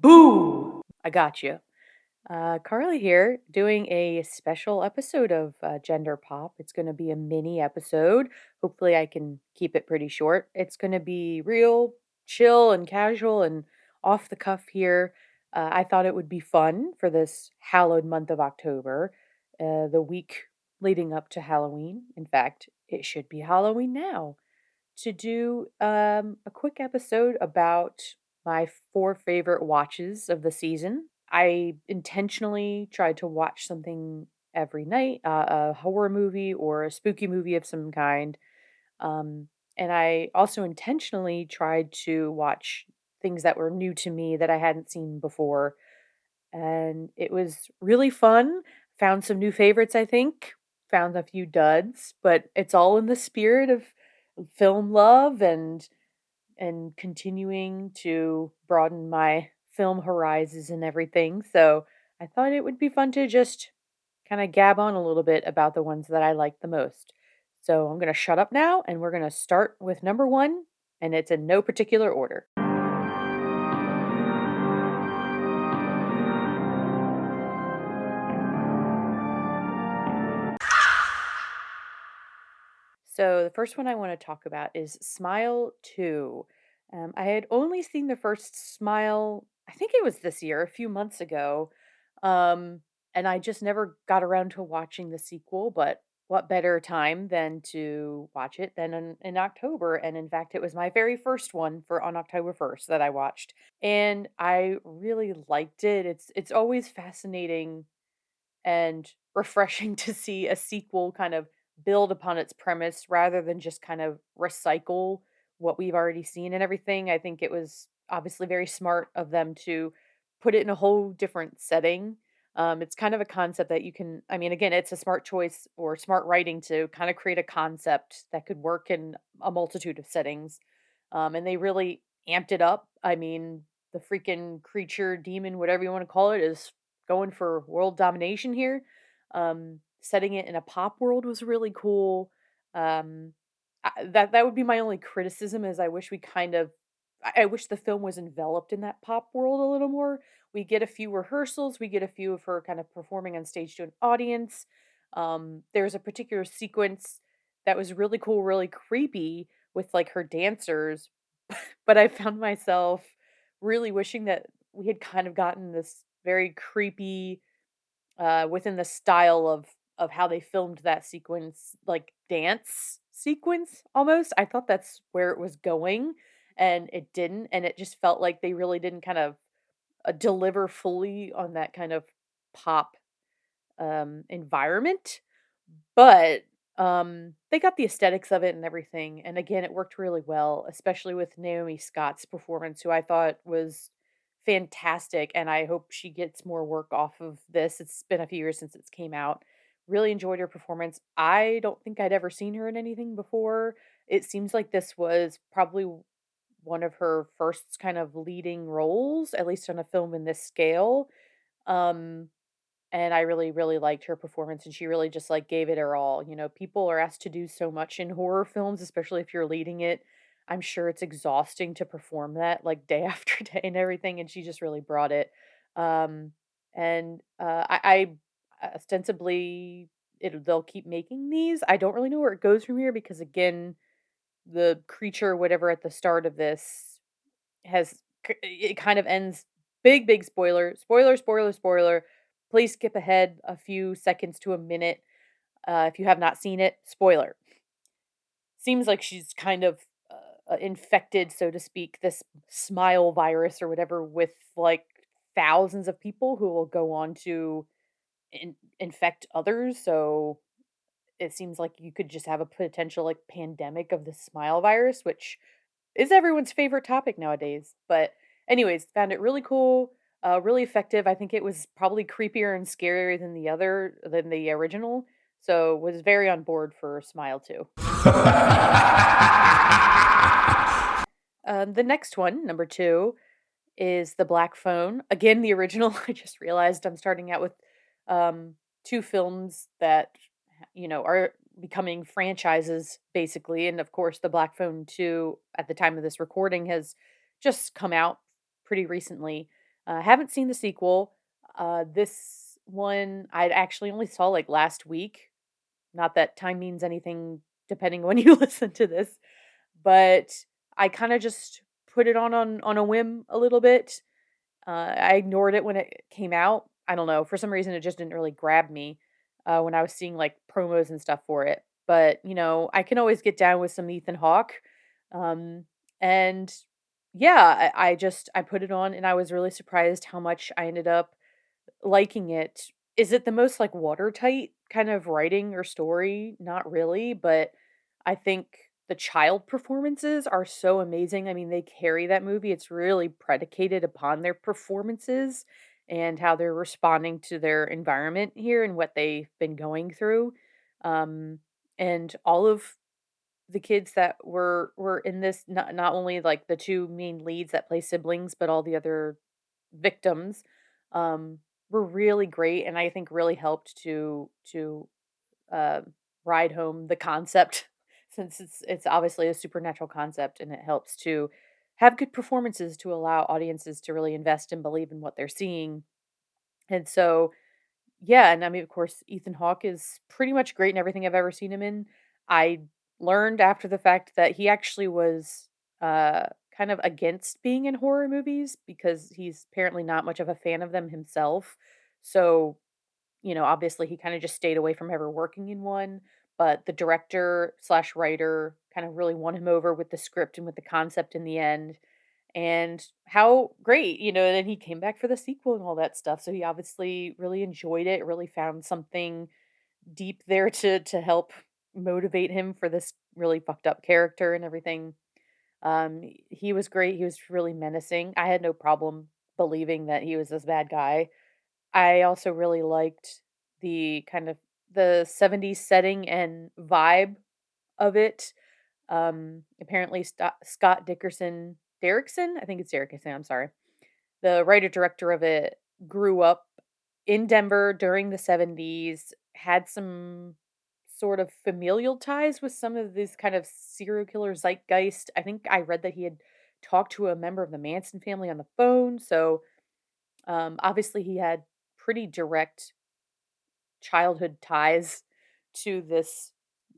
Boo! I got you. Carly here doing a special episode of Gender Pop. It's going to be a mini episode. Hopefully, I can keep it pretty short. It's going to be real chill and casual and off the cuff here. I thought it would be fun for this hallowed month of October, the week leading up to Halloween. In fact, it should be Halloween now to do a quick episode about my four favorite watches of the season. I intentionally tried to watch something every night, a horror movie or a spooky movie of some kind. Um, and I also intentionally tried to watch things that were new to me that I hadn't seen before. And it was really fun. Found some new favorites, I think. Found a few duds, but it's all in the spirit of film love and continuing to broaden my film horizons and everything. So I thought it would be fun to just kind of gab on a little bit about the ones that I like the most. So I'm going to shut up now and we're going to start with number one, and it's in no particular order. So the first one I want to talk about is Smile 2. I had only seen the first Smile, I think it was this year, a few months ago. Um, and I just never got around to watching the sequel, but what better time than to watch it than in October? And in fact, it was my very first one for on October 1st that I watched. And I really liked it. It's always fascinating and refreshing to see a sequel kind of build upon its premise rather than just kind of recycle what we've already seen and everything. I think it was obviously very smart of them to put it in a whole different setting. It's kind of a concept that you can, I mean, again, it's a smart choice or smart writing to kind of create a concept that could work in a multitude of settings. And they really amped it up. I mean, the freaking creature, demon, whatever you want to call it, is going for world domination here. Setting it in a pop world was really cool. Um, that would be my only criticism. Is I wish we kind of, I wish the film was enveloped in that pop world a little more. We get a few rehearsals. We get a few of her kind of performing on stage to an audience. There's a particular sequence that was really cool, really creepy with like her dancers, but I found myself really wishing that we had kind of gotten this very creepy within the style of how they filmed that sequence, like dance sequence almost. I thought that's where it was going and it didn't, and it just felt like they really didn't kind of deliver fully on that kind of pop environment. But, they got the aesthetics of it and everything, and again, it worked really well, especially with Naomi Scott's performance, who I thought was fantastic, and I hope she gets more work off of this. It's been a few years since it's came out. Really enjoyed her performance. I don't think I'd ever seen her in anything before. It seems like this was probably one of her first kind of leading roles, at least on a film in this scale. Um and I really, really liked her performance, and she really just, like, gave it her all. You know, people are asked to do so much in horror films, especially if you're leading it. I'm sure it's exhausting to perform that, like, day after day and everything, and she just really brought it. Um, I ostensibly, they'll keep making these. I don't really know where it goes from here because, again, the creature, whatever at the start of this it kind of ends. Big, big spoiler. Spoiler, spoiler, spoiler. Please skip ahead a few seconds to a minute, if you have not seen it. Spoiler. Seems like she's kind of, infected, so to speak, this smile virus or whatever with, like, thousands of people who will go on to infect others, so it seems like you could just have a potential, like, pandemic of the smile virus, which is everyone's favorite topic nowadays. But anyways, found it really cool, really effective. I think it was probably creepier and scarier than the original. So was very on board for Smile 2. The next one, number 2, is The Black Phone. Again, the original. I just realized I'm starting out with two films that are becoming franchises basically, and of course, The Black Phone 2 at the time of this recording has just come out pretty recently. Haven't seen the sequel. This one I actually only saw like last week. Not that time means anything depending when you listen to this, but I kind of just put it on a whim a little bit. I ignored it when it came out. I don't know, for some reason, it just didn't really grab me, when I was seeing, like, promos and stuff for it. But, I can always get down with some Ethan Hawke, um, and yeah, I put it on, and I was really surprised how much I ended up liking it. Is it the most, like, watertight kind of writing or story? Not really, but I think the child performances are so amazing. I mean, they carry that movie. It's really predicated upon their performances and how they're responding to their environment here and what they've been going through. Um, and all of the kids that were in this, not only like the two main leads that play siblings, but all the other victims, um, were really great, and I think really helped to uh, ride home the concept since it's obviously a supernatural concept, and it helps to have good performances to allow audiences to really invest and believe in what they're seeing. And so, yeah, and I mean, of course, Ethan Hawke is pretty much great in everything I've ever seen him in. I learned after the fact that he actually was kind of against being in horror movies because he's apparently not much of a fan of them himself. So, obviously he kind of just stayed away from ever working in one. But the director slash writer kind of really won him over with the script and with the concept in the end. And how great, then he came back for the sequel and all that stuff. So he obviously really enjoyed it, really found something deep there to help motivate him for this really fucked up character and everything. He was great. He was really menacing. I had no problem believing that he was this bad guy. I also really liked the kind of the 70s setting and vibe of it. Apparently Scott Dickerson Derrickson, I think it's Derrickson, I'm sorry. The writer director of it grew up in Denver during the 70s, had some sort of familial ties with some of these kind of serial killer zeitgeist. I think I read that he had talked to a member of the Manson family on the phone. So, obviously he had pretty direct childhood ties to this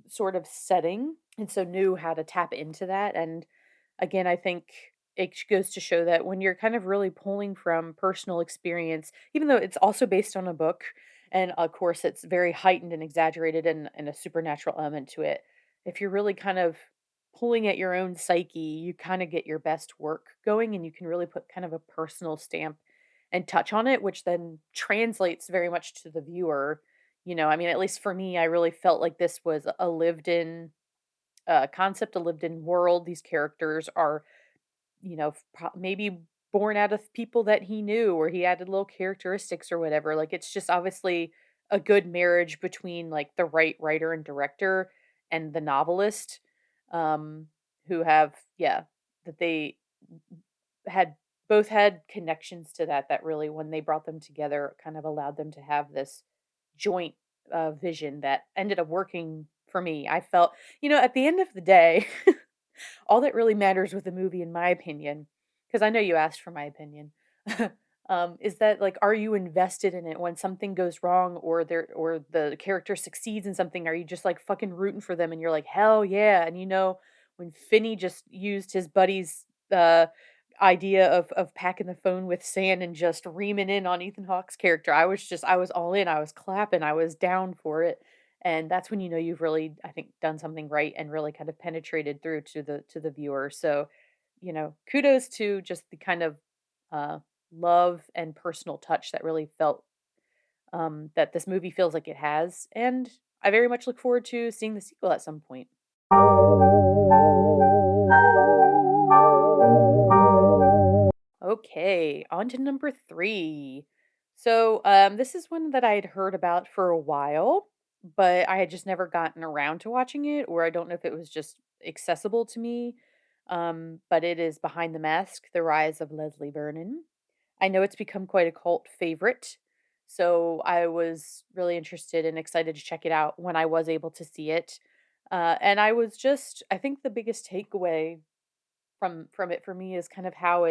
sort of setting, and so knew how to tap into that. And again, I think it goes to show that when you're kind of really pulling from personal experience, even though it's also based on a book, and of course it's very heightened and exaggerated and a supernatural element to it, if you're really kind of pulling at your own psyche, you kind of get your best work going and you can really put kind of a personal stamp and touch on it, which then translates very much to the viewer. I mean, at least for me, I really felt like this was a lived in concept, a lived in world. These characters are, maybe born out of people that he knew or he added little characteristics or whatever. Like, it's just obviously a good marriage between like the right writer and director and the novelist, um, who have, yeah, that they had both had connections to that really, when they brought them together, kind of allowed them to have this joint vision that ended up working for me. I felt, at the end of the day, all that really matters with a movie, in my opinion, because I know you asked for my opinion, is that like, are you invested in it when something goes wrong or the character succeeds in something? Are you just like fucking rooting for them and you're like, hell yeah? And when Finney just used his buddy's idea of packing the phone with sand and just reaming in on Ethan Hawke's character, I was all in. I was clapping. I was down for it. And that's when you've really, I think, done something right and really kind of penetrated through to the viewer. So, kudos to just the kind of uh love and personal touch that really felt, that this movie feels like it has. And I very much look forward to seeing the sequel at some point. Okay, on to number 3. So, this is one that I had heard about for a while, but I had just never gotten around to watching it, or I don't know if it was just accessible to me. But it is Behind the Mask: The Rise of Leslie Vernon. I know it's become quite a cult favorite, so I was really interested and excited to check it out when I was able to see it. And I think the biggest takeaway from it for me is kind of how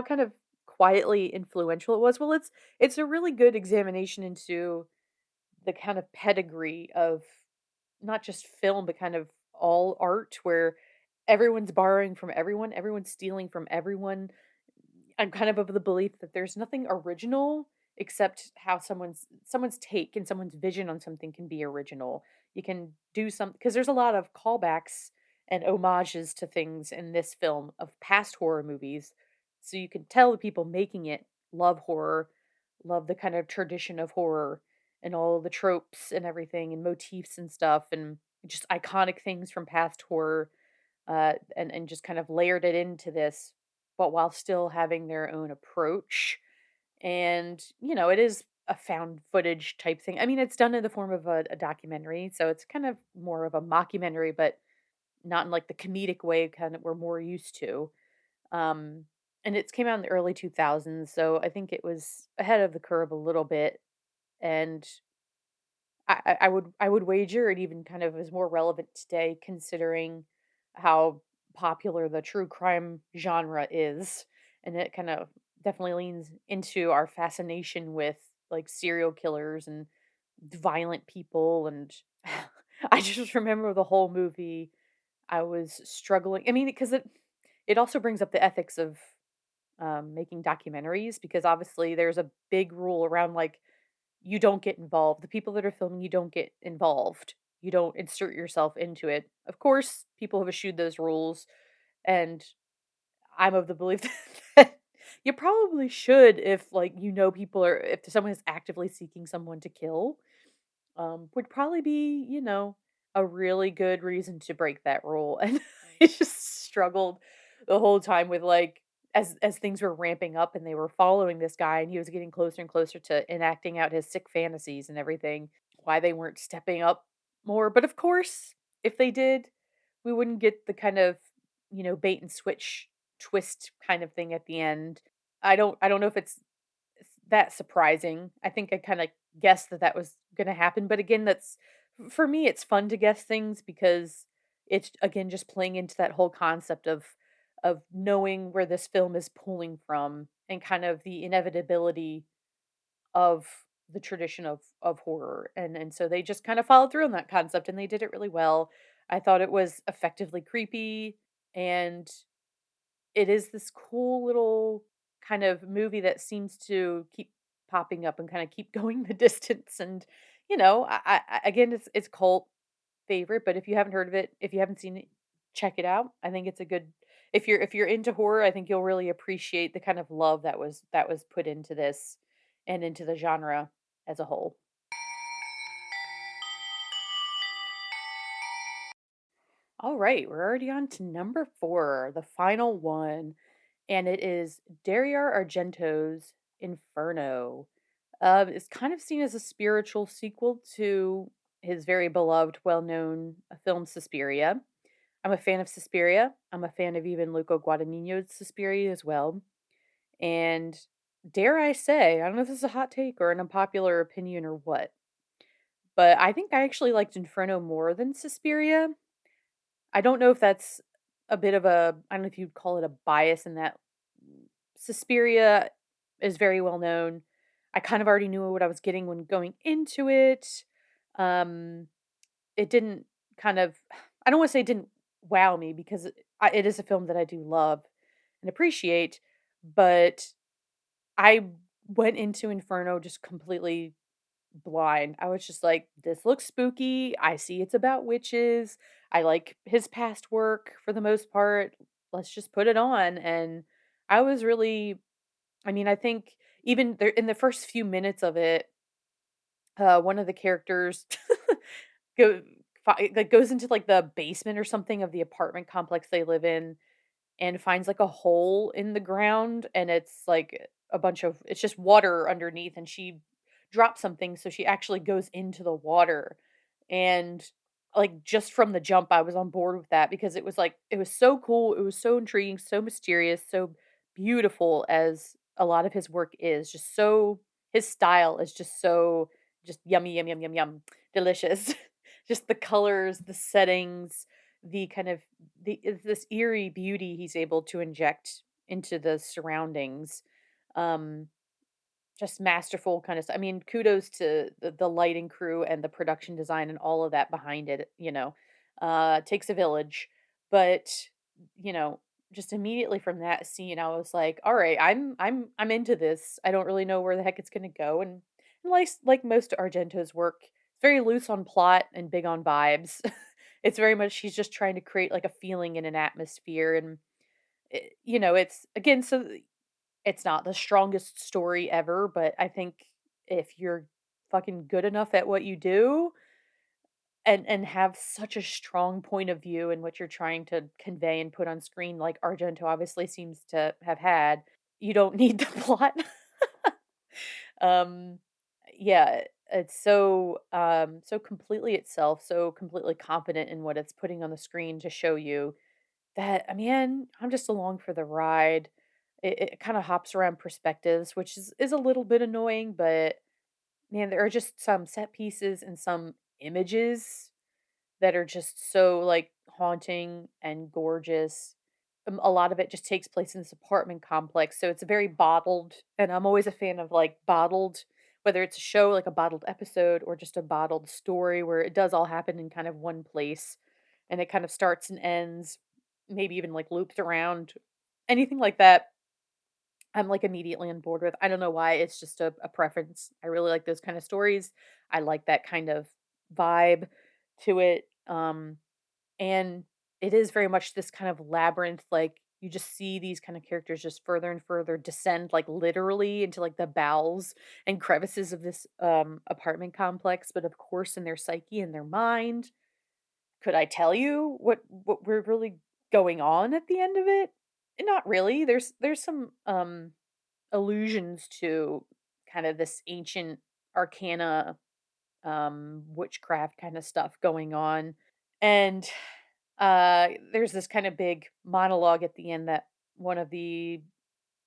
kind of quietly influential it was. Well, it's a really good examination into the kind of pedigree of not just film, but kind of all art where everyone's borrowing from everyone, everyone's stealing from everyone. I'm kind of the belief that there's nothing original except how someone's take and someone's vision on something can be original. You can do some because there's a lot of callbacks and homages to things in this film of past horror movies. So you can tell the people making it love horror, love the kind of tradition of horror and all the tropes and everything and motifs and stuff and just iconic things from past horror and just kind of layered it into this, but while still having their own approach. And it is a found footage type thing. I mean, it's done in the form of a documentary, so it's kind of more of a mockumentary, but not in like the comedic way kind of we're more used to. Um, and it came out in the early 2000s, so I think it was ahead of the curve a little bit. And I would wager it even kind of is more relevant today considering how popular the true crime genre is, and it kind of definitely leans into our fascination with like serial killers and violent people and I just remember the whole movie I was struggling. I mean, because it also brings up the ethics of making documentaries because obviously there's a big rule around like you don't get involved. The people that are filming, you don't get involved. You don't insert yourself into it. Of course, people have eschewed those rules, and I'm of the belief that you probably should if, like, people are if someone is actively seeking someone to kill, would probably be, a really good reason to break that rule. And I just struggled the whole time with like as things were ramping up and they were following this guy and he was getting closer and closer to enacting out his sick fantasies and everything, why they weren't stepping up more. But of course, if they did, we wouldn't get the kind of, bait and switch twist kind of thing at the end. I don't know if it's that surprising. I think I kinda guessed that that was gonna happen, but again, that's for me, it's fun to guess things because it's, again, just playing into that whole concept of knowing where this film is pulling from and kind of the inevitability of the tradition of horror, and so they just kinda followed through on that concept, and they did it really well. I thought it was effectively creepy, and it is this cool little kind of movie that seems to keep popping up and kind of keep going the distance. And again, it's cult favorite, but if you haven't heard of it, if you haven't seen it, check it out. I think it's a good if you're into horror, I think you'll really appreciate the kind of love that was put into this and into the genre as a whole. All right, we're already on to number 4, the final one, and it is Dario Argento's Inferno. It's kind of seen as a spiritual sequel to his very beloved, well-known film Suspiria. I'm a fan of Suspiria. I'm a fan of even Luca Guadagnino's Suspiria as well. And dare I say, I don't know if this is a hot take or an unpopular opinion or what, but I think I actually liked Inferno more than Suspiria. I don't know if that's a bit of I don't know if you'd call it a bias in that Suspiria is very well known. I kind of already knew what I was getting when going into it. Um, it didn't kind of, I don't want to say it didn't wow me because it is a film that I do love and appreciate, but I went into Inferno just completely blind. I was just like, this looks spooky. I see it's about witches. I like his past work for the most part. Let's just put it on. And I was really, I mean, I think even there in the first few minutes of it, one of the characters go like goes into like the basement or something of the apartment complex they live in and finds like a hole in the ground and it's like a bunch of it's just water underneath and she drops something so she actually goes into the water and like just from the jump I was on board with that because it was like it was so cool, it was so intriguing, so mysterious, so beautiful as a lot of his work is just so his style is just so just yummy yum yum yum yum delicious. Just the colors, the settings, the kind of this eerie beauty he's able to inject into the surroundings. Um, just masterful kind of stuff. I mean, kudos to the lighting crew and the production design and all of that behind it, you know. Takes a village, but you know, just immediately from that scene I was like, "All right, I'm into this. I don't really know where the heck it's going to go." And like most of Argento's work, it's very loose on plot and big on vibes. It's very much she's just trying to create like a feeling and an atmosphere and you know, it's again it's not the strongest story ever, but I think if you're fucking good enough at what you do and have such a strong point of view in what you're trying to convey and put on screen like Argento obviously seems to have had, you don't need the plot. um yeah, it's so so completely itself, so completely competent in what it's putting on the screen to show you that, man, I'm just along for the ride. It kind of hops around perspectives, which is a little bit annoying, but man, there are just some set pieces and some images that are just so like haunting and gorgeous. A lot of it just takes place in this apartment complex, so it's very bottled, and I'm always a fan of like bottled, whether it's a show like a bottled episode or just a bottled story where it does all happen in kind of one place and it kind of starts and ends, maybe even like loops around. Anything like that, I'm like immediately on board with. I don't know why, it's just a preference. I really like those kind of stories. I like that kind of vibe to it. And it is very much this kind of labyrinth, like you just see these kind of characters just further and further descend like literally into like the bowels and crevices of this apartment complex, but of course in their psyche and their mind. Could I tell you what we're really going on at the end of it? Not really. There's some allusions to kind of this ancient arcana witchcraft kind of stuff going on. And there's this kind of big monologue at the end that one of the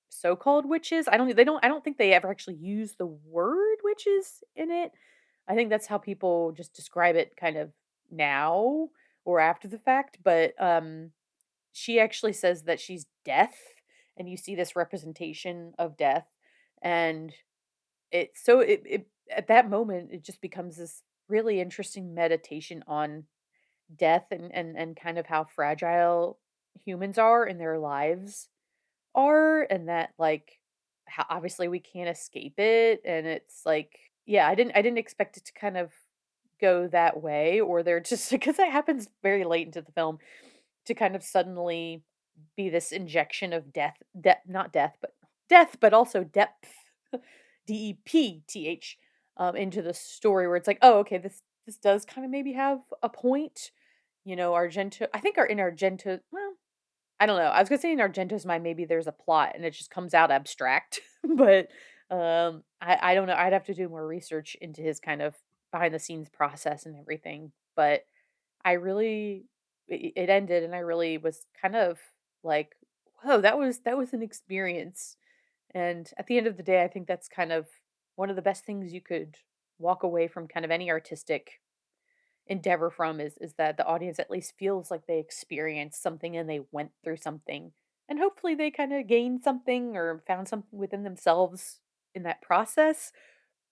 so-called witches, I don't think they ever actually use the word witches in it. I think that's how people just describe it kind of now or after the fact, but she actually says that she's death, and you see this representation of death, and it at that moment it just becomes this really interesting meditation on death and kind of how fragile humans are in their lives are, and that like how obviously we can't escape it, and it's like yeah, I didn't expect it to kind of go that way, or they're just because that happens very late into the film to kind of suddenly be this injection of not death, but also depth, depth, into the story where it's like, oh, okay, this does kind of maybe have a point. You know, Argento. I think our in Argento. Well, I don't know. I was gonna say in Argento's mind, maybe there's a plot and it just comes out abstract, but I don't know. I'd have to do more research into his kind of behind the scenes process and everything. But I really, it ended, and I really was kind of like, whoa, that was an experience. And at the end of the day, I think that's kind of one of the best things you could walk away from kind of any artistic endeavor from is that the audience at least feels like they experienced something and they went through something. And hopefully they kind of gained something or found something within themselves in that process.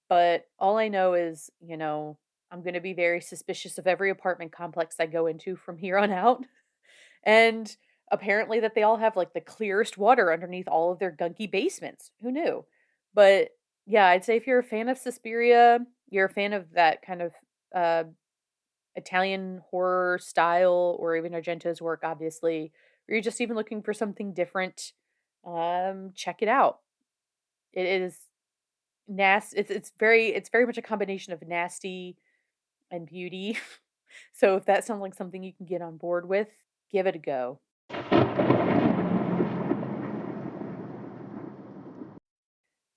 But all I know is, you know, I'm going to be very suspicious of every apartment complex I go into from here on out. And apparently that they all have like the clearest water underneath all of their gunky basements. Who knew? But yeah, I'd say if you're a fan of Suspiria, you're a fan of that kind of uh Italian horror style or even Argento's work, obviously, or you're just even looking for something different, check it out. It is it's very much a combination of nasty and beauty. So if that sounds like something you can get on board with, give it a go.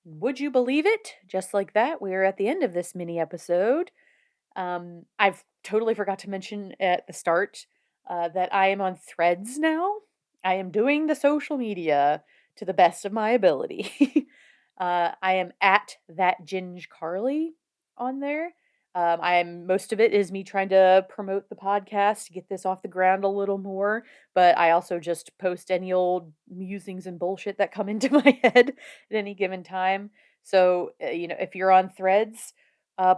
Would you believe it? Just like that, we're at the end of this mini episode. I've totally forgot to mention at the start that I am on Threads now. I am doing the social media to the best of my ability. I am at that Ginge Carly on there. Most of it is me trying to promote the podcast to get this off the ground a little more, but I also just post any old musings and bullshit that come into my head at any given time. So, if you're on Threads,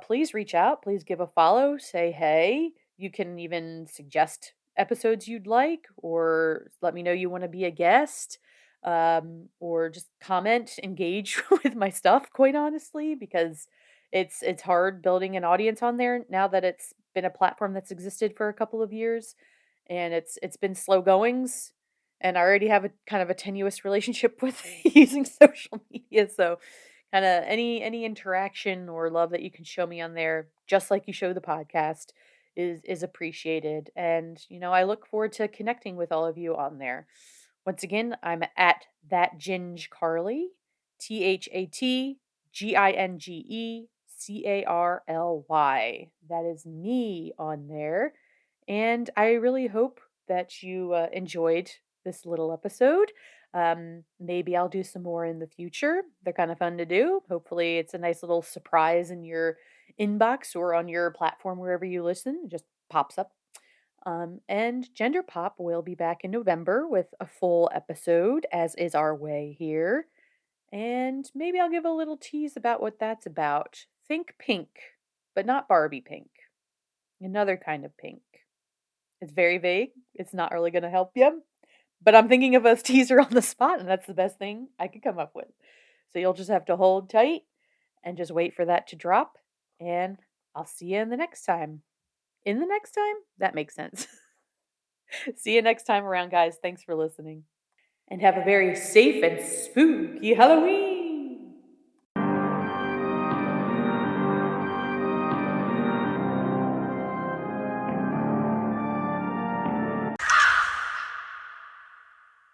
please reach out, please give a follow, say hey. You can even suggest episodes you'd like, or let me know you want to be a guest, or just comment, engage with my stuff, quite honestly, because it's hard building an audience on there now that it's been a platform that's existed for a couple of years, and it's been slow goings, and I already have a kind of a tenuous relationship with using social media, so kinda any interaction or love that you can show me on there, just like you show the podcast, is appreciated, and, I look forward to connecting with all of you on there. Once again, I'm at that Ginge Carly, ThatGingeCarly. That is me on there. And I really hope that you enjoyed this little episode. Maybe I'll do some more in the future. They're kind of fun to do. Hopefully, it's a nice little surprise in your inbox or on your platform wherever you listen. It just pops up. And Gender Pop will be back in November with a full episode, as is our way here. And maybe I'll give a little tease about what that's about. Think pink, but not Barbie pink. Another kind of pink. It's very vague. It's not really going to help you. But I'm thinking of a teaser on the spot, and that's the best thing I could come up with. So you'll just have to hold tight and just wait for that to drop. And I'll see you in the next time. In the next time? That makes sense. See you next time around, guys. Thanks for listening. And have a very safe and spooky Halloween.